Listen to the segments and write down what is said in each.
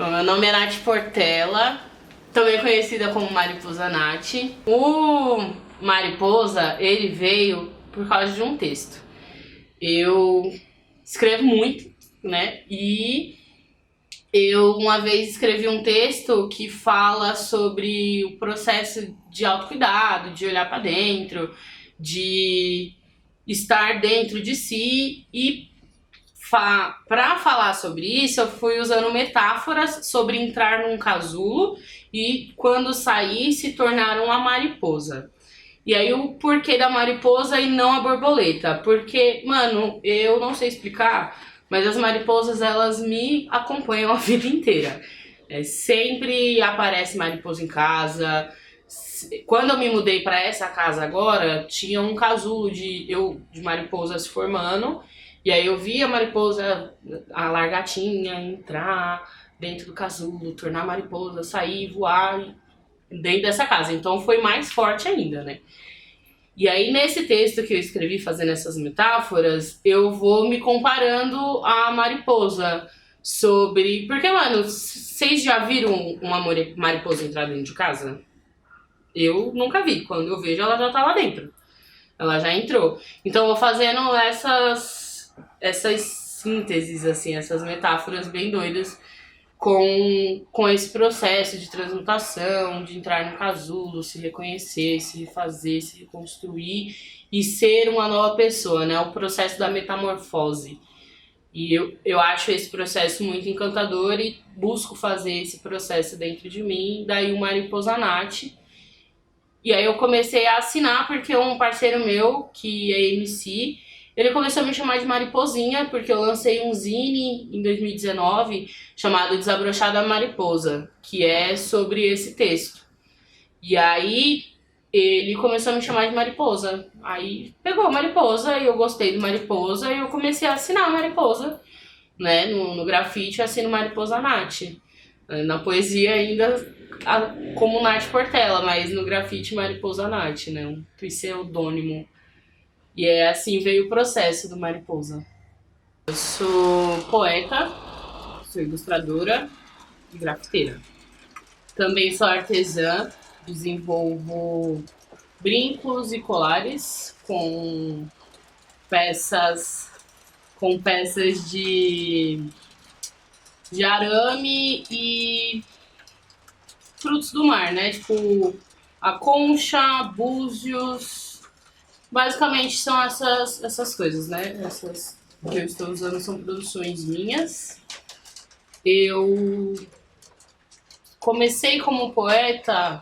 Meu nome é Nath Portela, também conhecida como Mariposa Nath. O Mariposa, ele veio por causa de um texto. Eu escrevo muito, né? E eu uma vez escrevi um texto que fala sobre o processo de autocuidado, de olhar pra dentro, de estar dentro de si e para falar sobre isso, eu fui usando metáforas sobre entrar num casulo e quando sair se tornar uma mariposa. E aí o porquê da mariposa e não a borboleta? Porque, mano, eu não sei explicar, mas as mariposas elas me acompanham a vida inteira. Sempre aparece mariposa em casa. Quando eu me mudei para essa casa agora, tinha um casulo de mariposas se formando. E aí eu vi a mariposa, a largatinha, entrar dentro do casulo, tornar mariposa, sair, voar dentro dessa casa. Então foi mais forte ainda, né? E aí nesse texto que eu escrevi fazendo essas metáforas, eu vou me comparando à mariposa sobre... Porque, mano, vocês já viram uma mariposa entrar dentro de casa? Eu nunca vi. Quando eu vejo, ela já tá lá dentro. Ela já entrou. Então eu vou fazendo essas sínteses, assim, essas metáforas bem doidas com esse processo de transmutação, de entrar no casulo, se reconhecer, se refazer, se reconstruir e ser uma nova pessoa, né? O processo da metamorfose. E eu acho esse processo muito encantador e busco fazer esse processo dentro de mim, daí o Mariposa Nath. E aí eu comecei a assinar porque um parceiro meu, que é MC, ele começou a me chamar de Mariposinha, porque eu lancei um zine em 2019 chamado Desabrochada Mariposa, que é sobre esse texto. E aí ele começou a me chamar de Mariposa. Aí pegou Mariposa e eu gostei do Mariposa e eu comecei a assinar Mariposa, né? No grafite eu assino Mariposa Nath. Na poesia ainda como Nath Portela, mas no grafite Mariposa Nath, né? Um pseudônimo. E é assim veio o processo do Mariposa. Eu sou poeta, sou ilustradora e grafiteira. Também sou artesã, desenvolvo brincos e colares com peças de arame e frutos do mar, né? Tipo a concha, búzios. Basicamente são essas coisas, né? Essas que eu estou usando são produções minhas. Eu comecei como poeta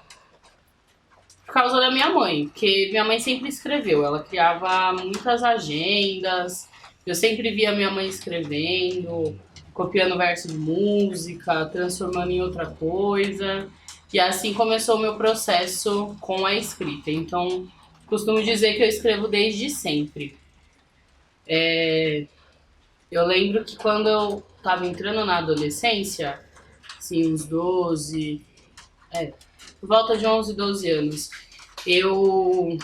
por causa da minha mãe, porque minha mãe sempre escreveu, ela criava muitas agendas, eu sempre via minha mãe escrevendo, copiando verso de música, transformando em outra coisa, e assim começou o meu processo com a escrita. Então, costumo dizer que eu escrevo desde sempre. Eu lembro que quando eu estava entrando na adolescência, assim, uns 12, por volta de 11, 12 anos, eu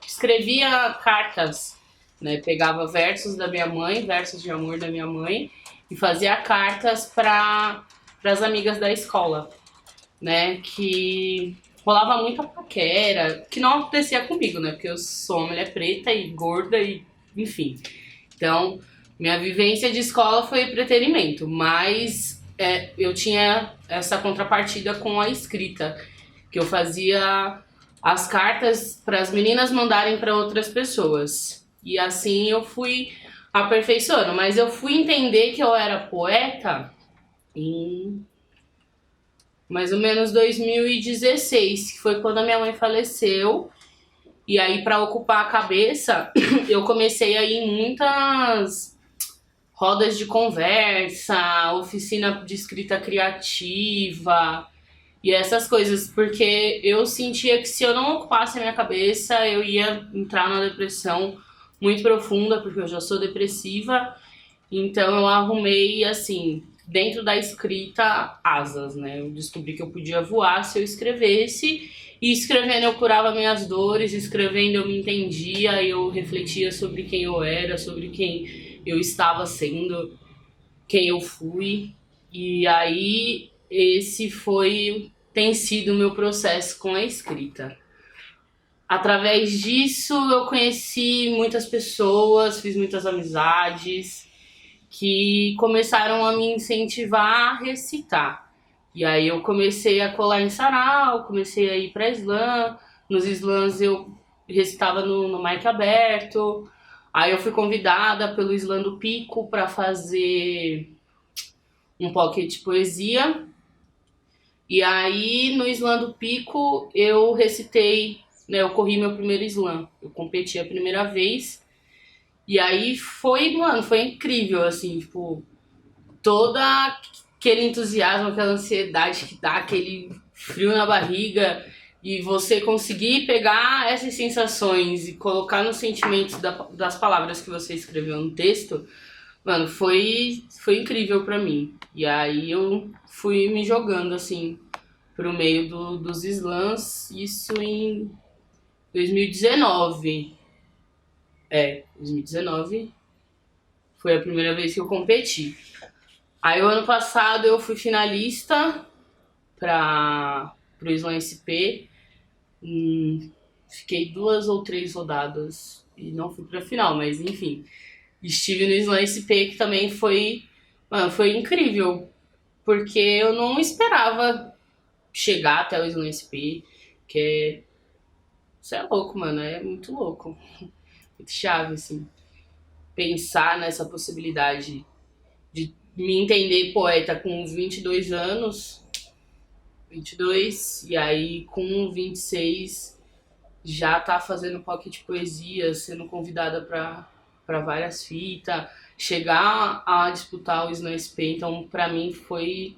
escrevia cartas, né? Pegava versos da minha mãe, versos de amor da minha mãe, e fazia cartas para as amigas da escola, né? Que rolava muita paquera, que não acontecia comigo, né? Porque eu sou uma mulher preta e gorda e enfim. Então, minha vivência de escola foi entretenimento, mas eu tinha essa contrapartida com a escrita, que eu fazia as cartas para as meninas mandarem para outras pessoas. E assim eu fui aperfeiçoando, mas eu fui entender que eu era poeta em mais ou menos 2016, que foi quando a minha mãe faleceu. E aí, para ocupar a cabeça, eu comecei a ir em muitas rodas de conversa, oficina de escrita criativa e essas coisas, porque eu sentia que se eu não ocupasse a minha cabeça, eu ia entrar numa depressão muito profunda, porque eu já sou depressiva. Então eu arrumei, assim, dentro da escrita, asas, né? Eu descobri que eu podia voar se eu escrevesse, e escrevendo eu curava minhas dores, escrevendo eu me entendia, eu refletia sobre quem eu era, sobre quem eu estava sendo, quem eu fui. E aí tem sido o meu processo com a escrita. Através disso eu conheci muitas pessoas, fiz muitas amizades que começaram a me incentivar a recitar. E aí eu comecei a colar em sarau, comecei a ir pra slam. Nos slams eu recitava no mic aberto. Aí eu fui convidada pelo Slam do Pico para fazer um pocket poesia. E aí no Slam do Pico eu recitei, né, eu corri meu primeiro slam. Eu competi a primeira vez. E aí foi incrível, assim, tipo, todo aquele entusiasmo, aquela ansiedade que dá, aquele frio na barriga, e você conseguir pegar essas sensações e colocar nos sentimentos das palavras que você escreveu no texto, mano, foi incrível pra mim. E aí eu fui me jogando, assim, pro meio dos slams, isso em 2019. 2019 foi a primeira vez que eu competi. Aí o ano passado eu fui finalista pro Slam SP. Fiquei 2 ou 3 rodadas e não fui pra final, mas enfim. Estive no Slam SP, que também foi incrível, porque eu não esperava chegar até o Slam SP, isso é louco, mano, é muito louco. Muito chave, assim, pensar nessa possibilidade de me entender poeta com 22 anos, 22, e aí com 26 já tá fazendo pocket poesia, sendo convidada para várias fitas, chegar a disputar o Slam SP. Então pra mim foi...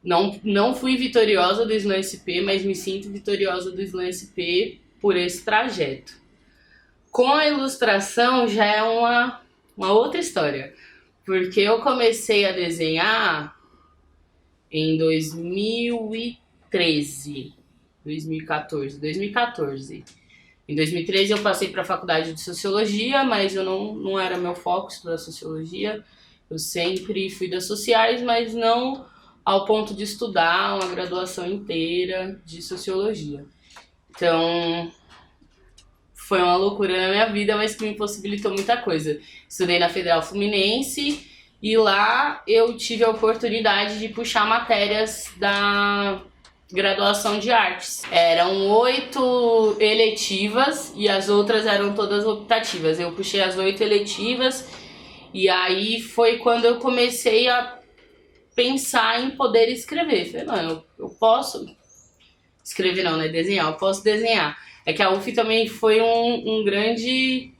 Não fui vitoriosa do Slam SP, mas me sinto vitoriosa do Slam SP por esse trajeto. Com a ilustração já é uma outra história, porque eu comecei a desenhar em 2014. Em 2013 eu passei para a faculdade de Sociologia, mas eu não era meu foco estudar Sociologia. Eu sempre fui das sociais, mas não ao ponto de estudar uma graduação inteira de Sociologia. Então foi uma loucura na minha vida, mas que me possibilitou muita coisa. Estudei na Federal Fluminense e lá eu tive a oportunidade de puxar matérias da graduação de artes. Eram 8 eletivas e as outras eram todas optativas. Eu puxei as 8 eletivas e aí foi quando eu comecei a pensar em poder escrever. Falei, não, eu posso escrever não, né? Desenhar, eu posso desenhar. É que a UF também foi um grande...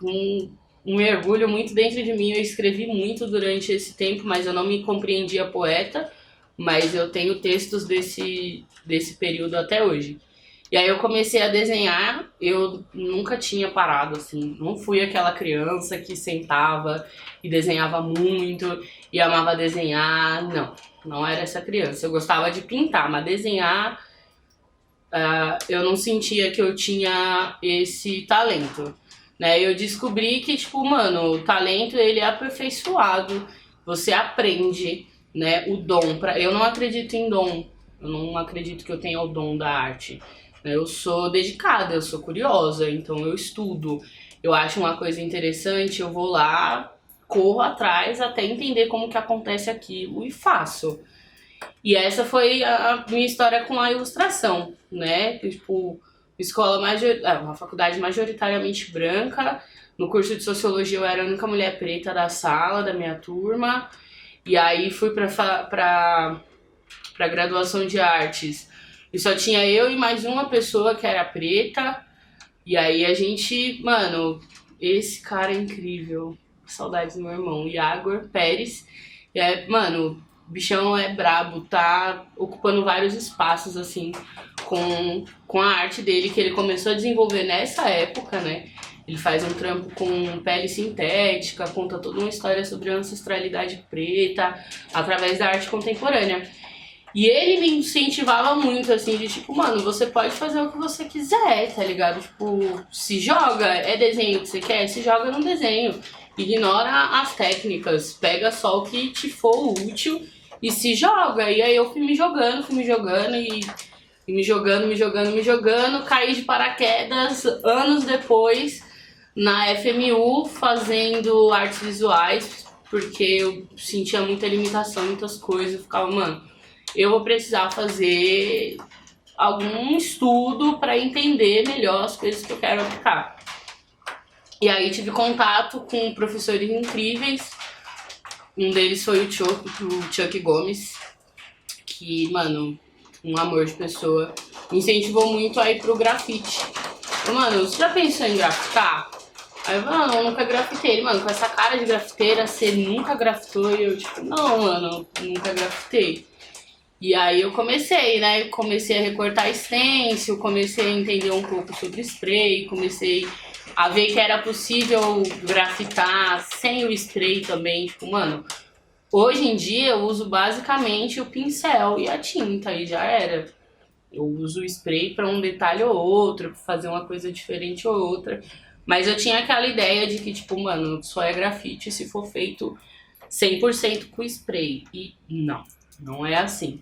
um mergulho muito dentro de mim. Eu escrevi muito durante esse tempo, mas eu não me compreendia poeta. Mas eu tenho textos desse período até hoje. E aí eu comecei a desenhar, eu nunca tinha parado, assim. Não fui aquela criança que sentava e desenhava muito e amava desenhar. Não era essa criança. Eu gostava de pintar, mas desenhar... eu não sentia que eu tinha esse talento, né? Eu descobri que, tipo, mano, o talento, ele é aperfeiçoado, você aprende, né? O dom, eu não acredito em dom, eu não acredito que eu tenha o dom da arte, né? Eu sou dedicada, eu sou curiosa, então eu estudo, eu acho uma coisa interessante, eu vou lá, corro atrás até entender como que acontece aquilo e faço. E essa foi a minha história com a ilustração, né? Tipo, uma faculdade majoritariamente branca. No curso de Sociologia eu era a única mulher preta da sala, da minha turma. E aí fui pra graduação de artes. E só tinha eu e mais uma pessoa que era preta. E aí a gente, mano, esse cara é incrível. Saudades do meu irmão, Iago Pérez. Mano... O bichão é brabo, tá ocupando vários espaços, assim, com a arte dele, que ele começou a desenvolver nessa época, né? Ele faz um trampo com pele sintética, conta toda uma história sobre a ancestralidade preta, através da arte contemporânea. E ele me incentivava muito, assim, de tipo, mano, você pode fazer o que você quiser, tá ligado? Tipo, se joga, é desenho que você quer, se joga num desenho. Ignora as técnicas, pega só o que te for útil e se joga. E aí eu fui me jogando e me jogando, caí de paraquedas anos depois na FMU fazendo artes visuais, porque eu sentia muita limitação, muitas coisas, eu ficava, mano, eu vou precisar fazer algum estudo para entender melhor as coisas que eu quero aplicar. E aí tive contato com professores incríveis, um deles foi o Chuck Gomes, que, mano, um amor de pessoa, me incentivou muito a ir pro grafite. Mano, você já pensou em grafitar? Aí eu, mano, eu nunca grafitei. Ele, mano, com essa cara de grafiteira, você nunca grafitou? E eu, tipo, não, mano, nunca grafitei. E aí eu comecei, né? Comecei a recortar stencil, comecei a entender um pouco sobre spray, comecei a ver que era possível grafitar sem o spray também. Tipo, mano, hoje em dia eu uso basicamente o pincel e a tinta e já era. Eu uso o spray para um detalhe ou outro, pra fazer uma coisa diferente ou outra. Mas eu tinha aquela ideia de que, tipo, mano, só é grafite se for feito 100% com spray. E não é assim.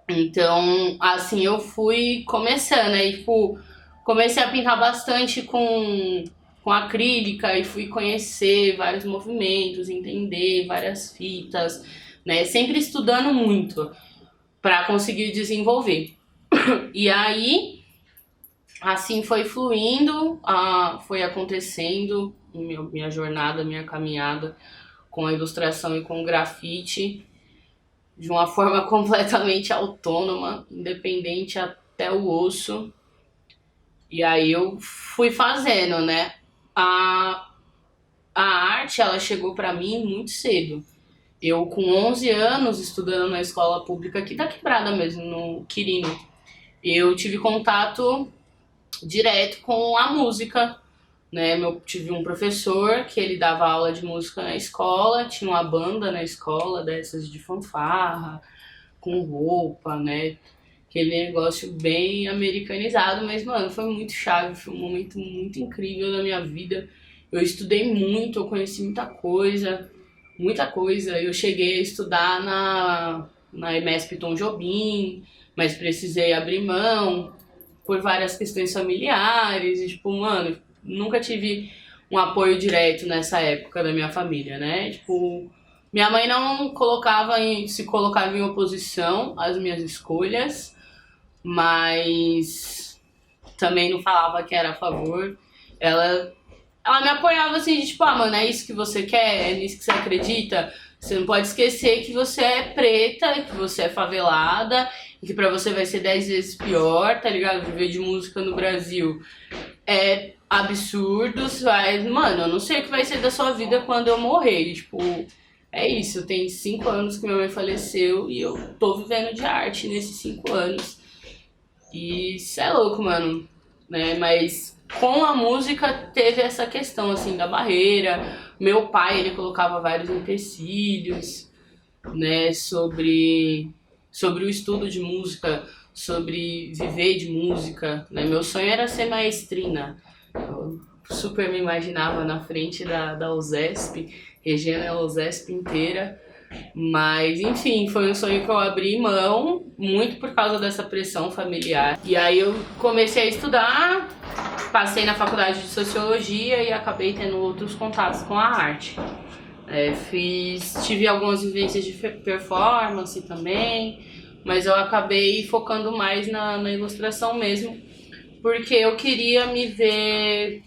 Então, assim, eu fui começando. Aí, tipo, comecei a pintar bastante com acrílica e fui conhecer vários movimentos, entender várias fitas, né? Sempre estudando muito para conseguir desenvolver. E aí, assim foi fluindo, foi acontecendo minha jornada, minha caminhada com a ilustração e com o grafite de uma forma completamente autônoma, independente até o osso. E aí eu fui fazendo, né? A arte, ela chegou para mim muito cedo. Eu, com 11 anos, estudando na escola pública aqui da Quebrada mesmo, no Quirino, eu tive contato direto com a música, né? Tive um professor que ele dava aula de música na escola, tinha uma banda na escola, dessas de fanfarra, com roupa, né? Aquele negócio bem americanizado, mas, mano, foi muito chave, foi um momento muito incrível da minha vida. Eu estudei muito, eu conheci muita coisa, muita coisa. Eu cheguei a estudar na EMESP Tom Jobim, mas precisei abrir mão por várias questões familiares. E, tipo, mano, nunca tive um apoio direto nessa época da minha família, né? Tipo, minha mãe não se colocava em oposição às minhas escolhas, mas também não falava que era a favor. Ela me apoiava assim, de tipo, mano, é isso que você quer? É nisso que você acredita? Você não pode esquecer que você é preta, que você é favelada, e que pra você vai ser 10 vezes pior, tá ligado? Viver de música no Brasil é absurdo, mano, eu não sei o que vai ser da sua vida quando eu morrer. Tipo, é isso, tem 5 anos que minha mãe faleceu e eu tô vivendo de arte nesses 5 anos. E isso é louco, mano, né? Mas com a música teve essa questão, assim, da barreira. Meu pai, ele colocava vários empecilhos, né, sobre o estudo de música, sobre viver de música, né? Meu sonho era ser maestrina. Eu super me imaginava na frente da USESP, regendo a USESP inteira. Mas, enfim, foi um sonho que eu abri mão, muito por causa dessa pressão familiar. E aí eu comecei a estudar, passei na faculdade de Sociologia e acabei tendo outros contatos com a arte. Tive algumas vivências de performance também, mas eu acabei focando mais na ilustração mesmo, porque eu queria me ver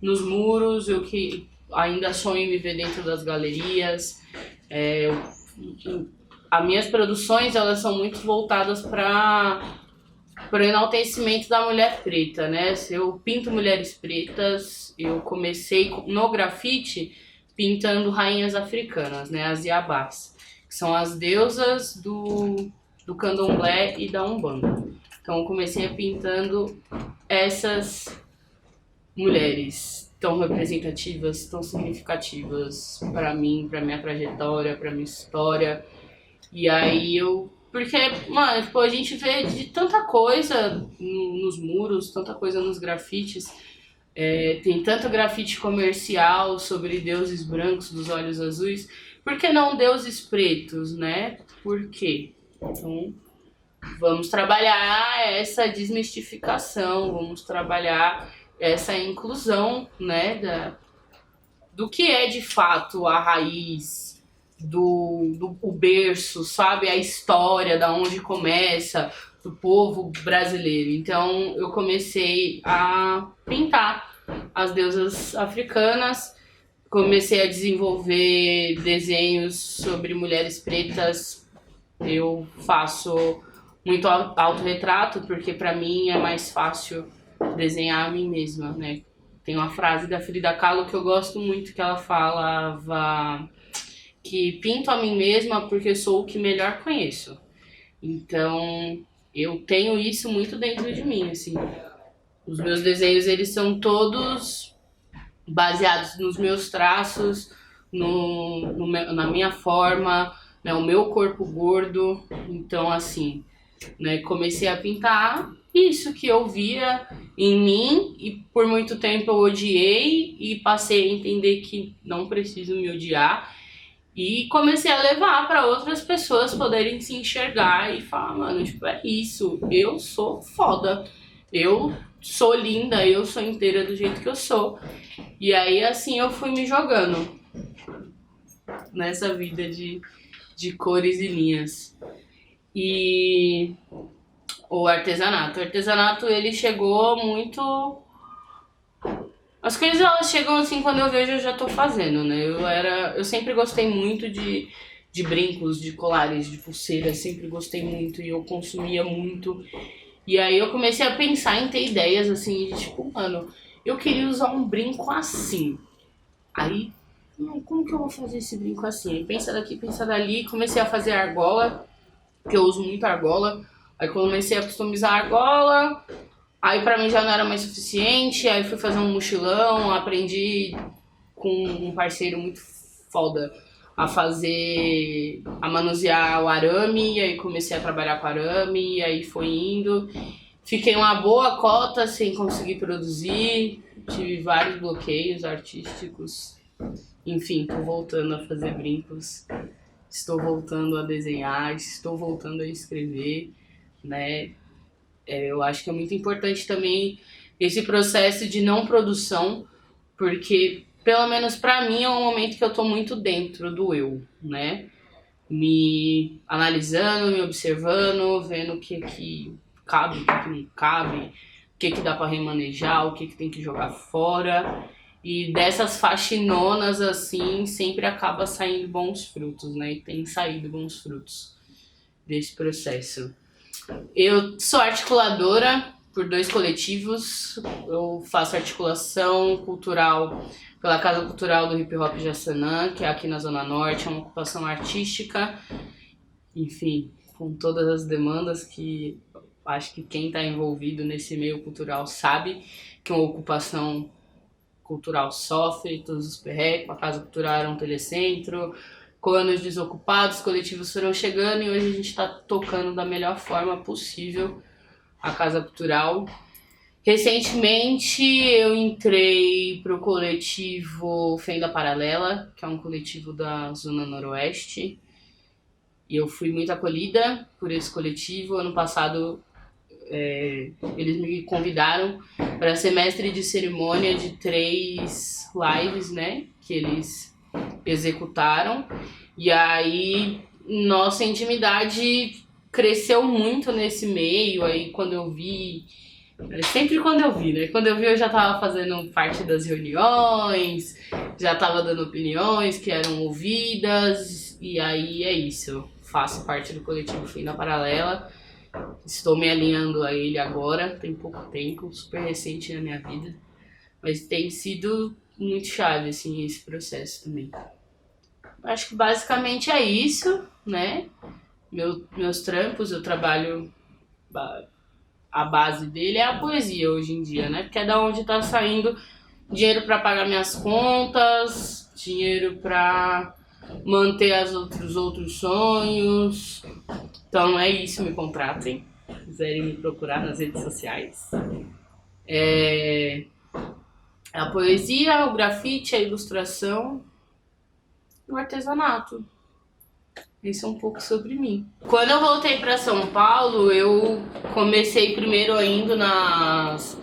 nos muros, ainda sonho em me ver dentro das galerias. As minhas produções, elas são muito voltadas para o enaltecimento da mulher preta, né? Eu pinto mulheres pretas, eu comecei no grafite pintando rainhas africanas, né? As Iabás, que são as deusas do candomblé e da umbanda. Então eu comecei pintando essas mulheres tão representativas, tão significativas para mim, para minha trajetória, para minha história. E aí porque, mano, tipo, a gente vê de tanta coisa nos muros, tanta coisa nos grafites, Tem tanto grafite comercial sobre deuses brancos dos olhos azuis, por que não deuses pretos, né? Por quê? Então, vamos trabalhar essa desmistificação, vamos trabalhar essa inclusão, né, do que é de fato a raiz, o berço, sabe? A história, da onde começa, do povo brasileiro. Então eu comecei a pintar as deusas africanas, comecei a desenvolver desenhos sobre mulheres pretas. Eu faço muito autorretrato, porque pra mim é mais fácil desenhar a mim mesma, né? Tem uma frase da Frida Kahlo que eu gosto muito, que ela falava que pinto a mim mesma porque sou o que melhor conheço. Então, eu tenho isso muito dentro de mim, assim. Os meus desenhos, eles são todos baseados nos meus traços, na minha forma, né, o meu corpo gordo. Então, assim, né, comecei a pintar isso que eu via em mim e por muito tempo eu odiei e passei a entender que não preciso me odiar e comecei a levar para outras pessoas poderem se enxergar e falar, mano, tipo, é isso, eu sou foda, eu sou linda, eu sou inteira do jeito que eu sou. E aí assim eu fui me jogando nessa vida de cores e linhas. E o artesanato, ele chegou muito... As coisas, elas chegam assim, quando eu vejo, eu já tô fazendo, né? Eu sempre gostei muito de brincos, de colares, de pulseiras, sempre gostei muito e eu consumia muito. E aí eu comecei a pensar em ter ideias, assim, de tipo, mano, eu queria usar um brinco assim. Aí, como que eu vou fazer esse brinco assim? Aí pensa daqui, pensa dali, comecei a fazer argola, que eu uso muito argola. Aí comecei a customizar a argola, aí pra mim já não era mais suficiente, aí fui fazer um mochilão, aprendi com um parceiro muito foda a manusear o arame, e aí comecei a trabalhar com arame, e aí foi indo. Fiquei uma boa cota sem conseguir produzir, tive vários bloqueios artísticos. Enfim, tô voltando a fazer brincos, estou voltando a desenhar, estou voltando a escrever, né? Eu acho que é muito importante também esse processo de não produção, porque, pelo menos pra mim, é um momento que eu tô muito dentro do eu, né? Me analisando, me observando, vendo o que cabe, o que não cabe, o que dá pra remanejar, o que tem que jogar fora. E dessas faxinonas, assim, sempre acaba saindo bons frutos, né? E tem saído bons frutos desse processo. Eu sou articuladora por 2 coletivos. Eu faço articulação cultural pela Casa Cultural do Hip Hop Jaçanã, que é aqui na Zona Norte, é uma ocupação artística, enfim, com todas as demandas que acho que quem está envolvido nesse meio cultural sabe que uma ocupação cultural sofre, todos os perrecos. A Casa Cultural era um telecentro, com anos desocupados, coletivos foram chegando e hoje a gente está tocando da melhor forma possível a Casa Cultural. Recentemente eu entrei pro coletivo Fenda Paralela, que é um coletivo da Zona Noroeste, e eu fui muito acolhida por esse coletivo. Ano passado eles me convidaram para ser mestre de cerimônia de 3 lives, né, que eles executaram, e aí nossa intimidade cresceu muito nesse meio. Aí quando eu vi, sempre quando eu vi, né, quando eu vi eu já tava fazendo parte das reuniões, já tava dando opiniões que eram ouvidas, e aí é isso, eu faço parte do coletivo Fenda Paralela, estou me alinhando a ele agora, tem pouco tempo, super recente na minha vida, mas tem sido muito chave, assim, esse processo também. Acho que basicamente é isso, né? Meus trampos, eu trabalho... A base dele é a poesia hoje em dia, né? Porque é da onde tá saindo dinheiro para pagar minhas contas, dinheiro para manter os outros sonhos. Então é isso, me contratem. Se quiserem me procurar nas redes sociais. A poesia, o grafite, a ilustração e o artesanato. Isso é um pouco sobre mim. Quando eu voltei para São Paulo, eu comecei primeiro indo nas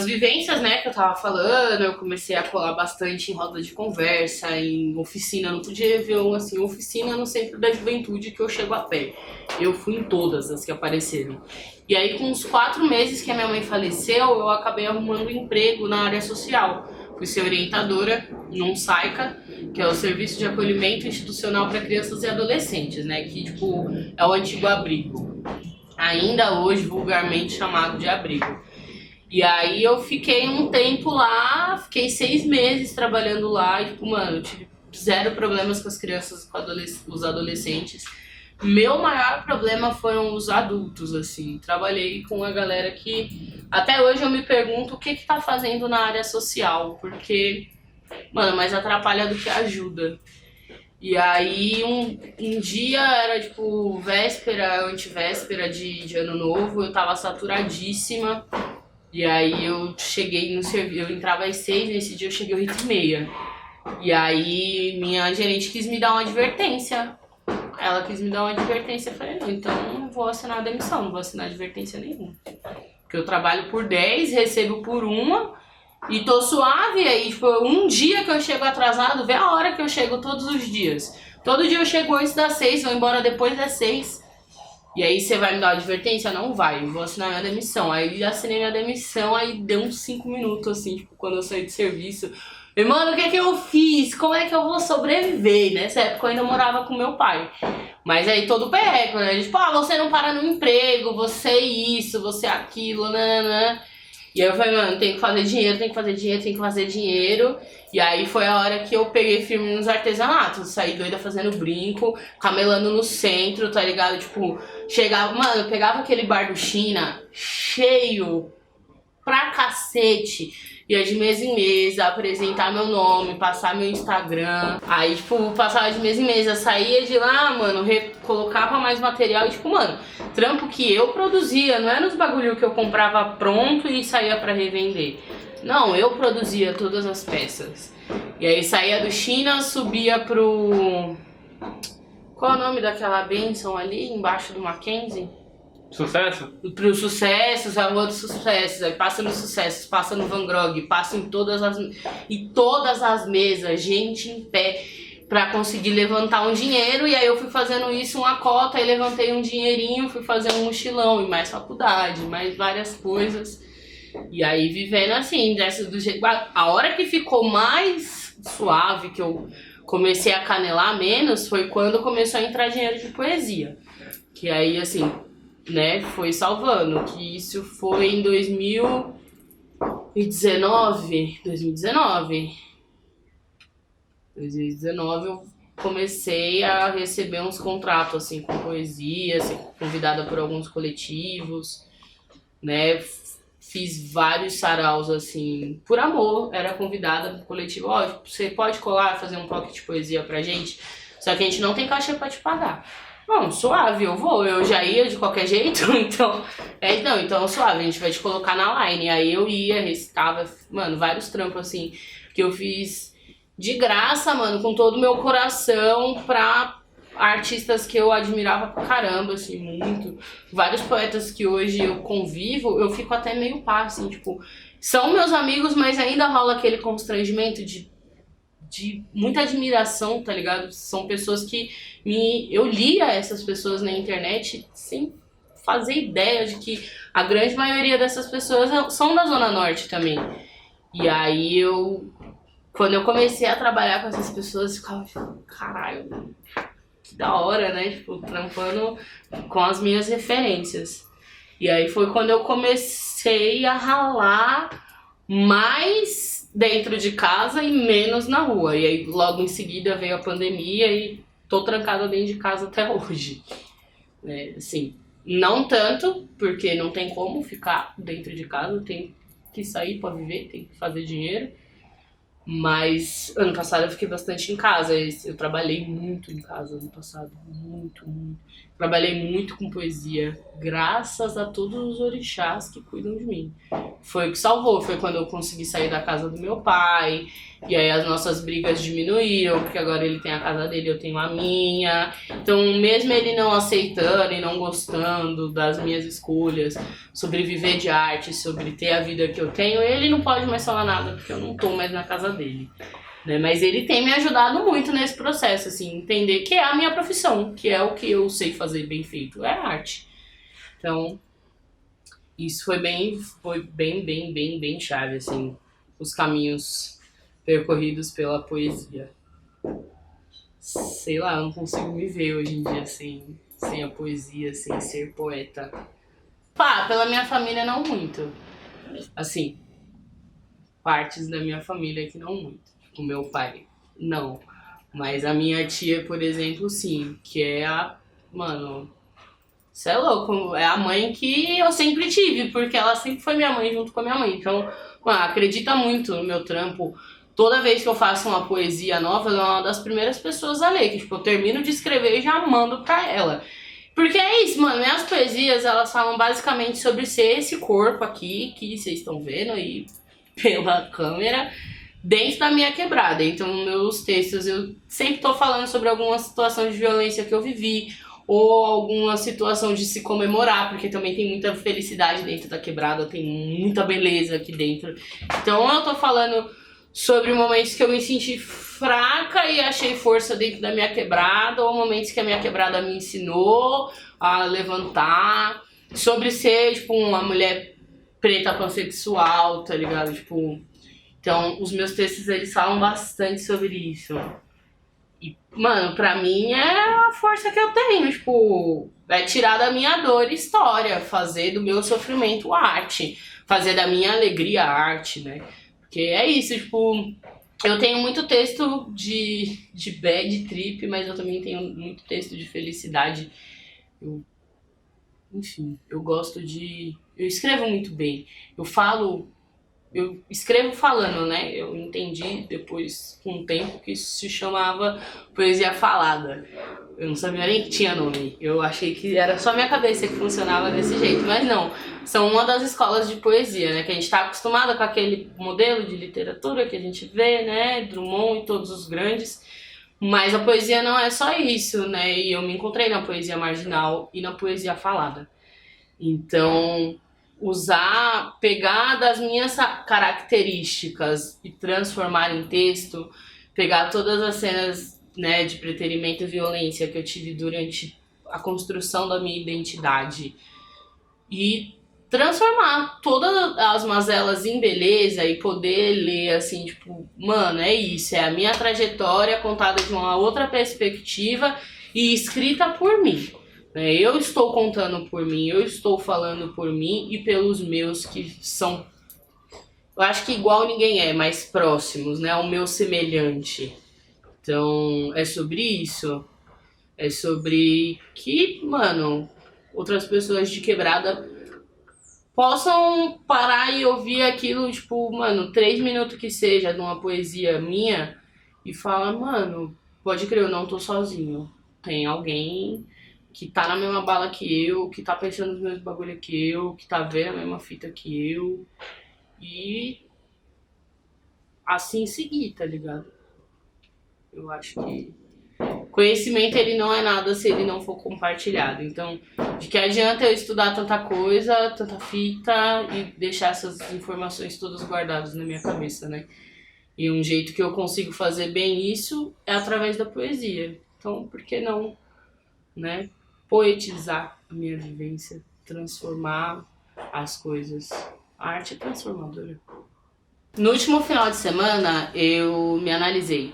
vivências, né, que eu tava falando. Eu comecei a colar bastante em roda de conversa, em oficina. Não podia ver, assim, oficina no Centro da Juventude que eu chego a pé. Eu fui em todas as que apareceram. E aí, com uns 4 meses que a minha mãe faleceu, eu acabei arrumando um emprego na área social. Fui ser orientadora num SAICA, que é o Serviço de Acolhimento Institucional para Crianças e Adolescentes, né? Que, tipo, é o antigo abrigo. Ainda hoje, vulgarmente chamado de abrigo. E aí eu fiquei um tempo lá, fiquei 6 meses trabalhando lá e, tipo, mano, eu tive 0 problemas com as crianças, com os adolescentes. Meu maior problema foram os adultos, assim. Trabalhei com a galera que até hoje eu me pergunto o que tá fazendo na área social, porque, mano, mais atrapalha do que ajuda. E aí um dia era tipo véspera, antivéspera de ano novo, eu tava saturadíssima. E aí eu cheguei no serviço, eu entrava às 6, nesse dia eu cheguei às 8h30. E aí minha gerente quis me dar uma advertência. Ela quis me dar uma advertência, eu falei, não, então não vou assinar a demissão, não vou assinar advertência nenhuma. Porque eu trabalho por 10, recebo por 1 e tô suave. E aí, tipo, um dia que eu chego atrasado, vê a hora que eu chego todos os dias. Todo dia eu chego antes das 6, vou embora depois das 6. E aí você vai me dar uma advertência? Não vai, eu vou assinar minha demissão. Aí assinei minha demissão, aí deu uns 5 minutos, assim, tipo, quando eu saí de serviço. E, mano, o que é que eu fiz? Como é que eu vou sobreviver? Nessa época eu ainda morava com meu pai. Mas aí todo perreco, né? Tipo, você não para no emprego, você isso, você aquilo, nananã. E aí eu falei, mano, tem que fazer dinheiro, tem que fazer dinheiro, tem que fazer dinheiro. E aí foi a hora que eu peguei firme nos artesanatos. Saí doida fazendo brinco, camelando no centro, tá ligado? Tipo, chegava, mano, eu pegava aquele bar do China cheio pra cacete. Ia de mês em mês, apresentar meu nome, passar meu Instagram. Aí, tipo, passava de mês em mês, eu saía de lá, mano, colocava mais material e, tipo, mano, trampo que eu produzia, não era os bagulho que eu comprava pronto e saía pra revender. Não, eu produzia todas as peças. E aí saía do China, subia pro... Qual é o nome daquela bênção ali, embaixo do Mackenzie? Sucesso? Pro Sucessos, a rua dos Sucessos, aí passa no Sucessos, passa no Van Gogh, passa em todas as mesas, gente em pé, pra conseguir levantar um dinheiro. E aí eu fui fazendo isso, uma cota, aí levantei um dinheirinho, fui fazer um mochilão, e mais faculdade, mais várias coisas. E aí vivendo assim, do jeito... A hora que ficou mais suave, que eu comecei a canelar menos, foi quando começou a entrar dinheiro de poesia. Que aí, assim, né, foi salvando, que isso foi em 2019 eu comecei a receber uns contratos, assim, com poesia, ser convidada por alguns coletivos, né, fiz vários saraus, assim, por amor, era convidada pro coletivo, você pode colar, fazer um toque de poesia pra gente, só que a gente não tem caixa pra te pagar. Não, suave, eu vou, eu já ia de qualquer jeito, então suave, a gente vai te colocar na line. Aí eu ia, recitava, mano, vários trampos assim, que eu fiz de graça, mano, com todo o meu coração pra artistas que eu admirava pra caramba, assim, muito. Vários poetas que hoje eu convivo, eu fico até meio pá, assim, tipo, são meus amigos, mas ainda rola aquele constrangimento de muita admiração, tá ligado? São pessoas que eu lia essas pessoas na internet sem fazer ideia de que a grande maioria dessas pessoas são da Zona Norte também. E aí quando eu comecei a trabalhar com essas pessoas, eu ficava tipo, caralho, que da hora, né? Tipo, trampando com as minhas referências. E aí foi quando eu comecei a ralar mais dentro de casa e menos na rua. E aí logo em seguida veio a pandemia e tô trancada dentro de casa até hoje. Assim, não tanto, porque não tem como ficar dentro de casa, tem que sair pra viver, tem que fazer dinheiro. Mas ano passado eu fiquei bastante em casa. Eu trabalhei muito em casa ano passado. Muito, muito. Trabalhei muito com poesia. Graças a todos os orixás que cuidam de mim. Foi o que salvou. Foi quando eu consegui sair da casa do meu pai. E aí as nossas brigas diminuíram. Porque agora ele tem a casa dele, eu tenho a minha. Então, mesmo ele não aceitando e não gostando das minhas escolhas sobre viver de arte, sobre ter a vida que eu tenho, ele não pode mais falar nada, porque eu não tô mais na casa dele, né? Mas ele tem me ajudado muito nesse processo, assim, entender que é a minha profissão, que é o que eu sei fazer bem feito, é arte. Então, isso foi bem chave, assim, os caminhos percorridos pela poesia. Sei lá, eu não consigo me ver hoje em dia sem a poesia, sem ser poeta. Pá, pela minha família não muito. Assim, partes da minha família que não muito. Tipo, meu pai, não. Mas a minha tia, por exemplo, sim. Que é Mano, você é louco. É a mãe que eu sempre tive. Porque ela sempre foi minha mãe junto com a minha mãe. Então, mano, acredita muito no meu trampo. Toda vez que eu faço uma poesia nova, ela é uma das primeiras pessoas a ler. Que, tipo, eu termino de escrever e já mando pra ela. Porque é isso, mano. Minhas poesias, elas falam basicamente sobre ser esse corpo aqui, que vocês estão vendo aí pela câmera, dentro da minha quebrada. Então, meus textos, eu sempre tô falando sobre alguma situação de violência que eu vivi, ou alguma situação de se comemorar, porque também tem muita felicidade dentro da quebrada, tem muita beleza aqui dentro. Então, eu tô falando sobre momentos que eu me senti fraca e achei força dentro da minha quebrada, ou momentos que a minha quebrada me ensinou a levantar, sobre ser, tipo, uma mulher preta pansexual, tá ligado? Tipo, então, os meus textos, eles falam bastante sobre isso. E, mano, pra mim é a força que eu tenho, tipo, é tirar da minha dor história, fazer do meu sofrimento arte, fazer da minha alegria arte, né? Porque é isso, tipo, eu tenho muito texto de bad trip, mas eu também tenho muito texto de felicidade. Enfim, eu gosto de... Eu escrevo muito bem. Eu escrevo falando, né? Eu entendi depois, com o tempo, que isso se chamava poesia falada. Eu não sabia nem que tinha nome. Eu achei que era só minha cabeça que funcionava desse jeito. Mas não, são uma das escolas de poesia, né? Que a gente tá acostumado com aquele modelo de literatura que a gente vê, né? Drummond e todos os grandes. Mas a poesia não é só isso, né? E eu me encontrei na poesia marginal e na poesia falada. Então, pegar das minhas características e transformar em texto, pegar todas as cenas, né, de preterimento e violência que eu tive durante a construção da minha identidade e transformar todas as mazelas em beleza e poder ler assim, tipo, mano, é isso, é a minha trajetória contada de uma outra perspectiva e escrita por mim. Eu estou contando por mim, eu estou falando por mim e pelos meus que são, eu acho que igual ninguém é, mais próximos, né, o meu semelhante. Então, é sobre isso. É sobre que, mano, outras pessoas de quebrada possam parar e ouvir aquilo, tipo, mano, 3 minutos que seja de uma poesia minha e falar, mano, pode crer, eu não tô sozinho. Tem alguém que tá na mesma bala que eu, que tá pensando nos mesmos bagulho que eu, que tá vendo a mesma fita que eu. E assim seguir, tá ligado? Eu acho que conhecimento, ele não é nada se ele não for compartilhado. Então, de que adianta eu estudar tanta coisa, tanta fita e deixar essas informações todas guardadas na minha cabeça, né? E um jeito que eu consigo fazer bem isso é através da poesia. Então, por que não, né? Poetizar a minha vivência, transformar as coisas. A arte é transformadora. No último final de semana, eu me analisei.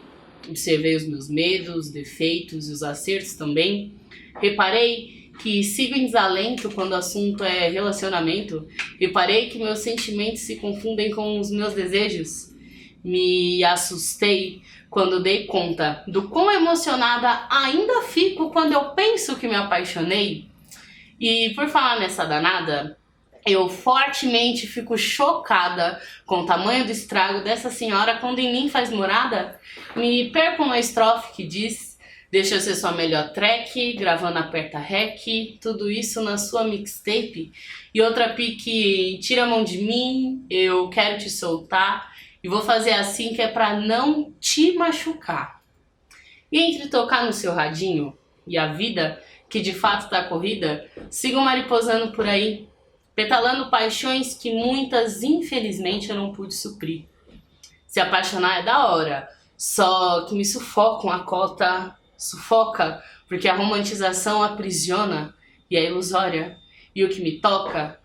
Observei os meus medos, defeitos e os acertos também. Reparei que sigo em desalento quando o assunto é relacionamento. Reparei que meus sentimentos se confundem com os meus desejos. Me assustei quando dei conta do quão emocionada ainda fico quando eu penso que me apaixonei. E por falar nessa danada, Eu fortemente fico chocada com o tamanho do estrago dessa senhora quando em mim faz morada. Me perco na estrofe que diz: deixa eu ser sua melhor track, gravando aperta rec, tudo isso na sua mixtape. E outra pique: tira a mão de mim, eu quero te soltar. E vou fazer assim que é pra não te machucar. E entre tocar no seu radinho e a vida, que de fato tá corrida, sigo mariposando por aí, petalando paixões que muitas, infelizmente, eu não pude suprir. Se apaixonar é da hora, só que me sufocam a cota, sufoca, porque a romantização aprisiona e é ilusória. E o que me toca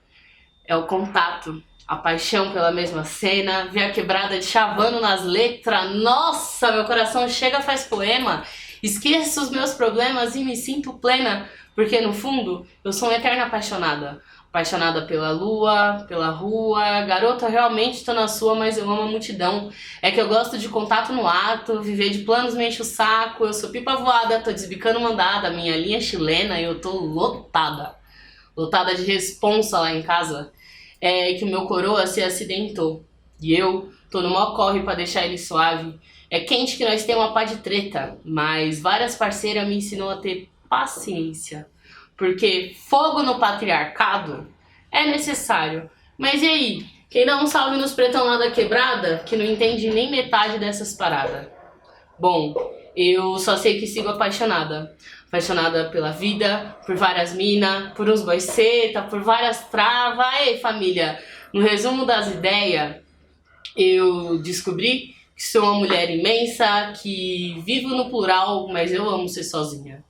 é o contato, a paixão pela mesma cena, ver a quebrada de chavando nas letras. Nossa, meu coração chega, faz poema. Esqueço os meus problemas e me sinto plena, porque no fundo eu sou uma eterna apaixonada. Apaixonada pela lua, pela rua, garota, realmente tô na sua, mas eu amo a multidão. É que eu gosto de contato no ato, viver de planos me enche o saco, eu sou pipa voada, tô desbicando mandada, minha linha é chilena e eu tô lotada. Lotada de responsa lá em casa. É que o meu coroa se acidentou e eu tô no maior corre pra deixar ele suave. É quente que nós temos uma pá de treta, mas várias parceiras me ensinou a ter paciência. Porque fogo no patriarcado é necessário. Mas e aí? Quem dá um salve nos pretão lá da quebrada que não entende nem metade dessas paradas? Bom, eu só sei que sigo apaixonada. Apaixonada pela vida, por várias minas, por uns boiceta, por várias travas. Ei, família, no resumo das ideias, eu descobri que sou uma mulher imensa, que vivo no plural, mas eu amo ser sozinha.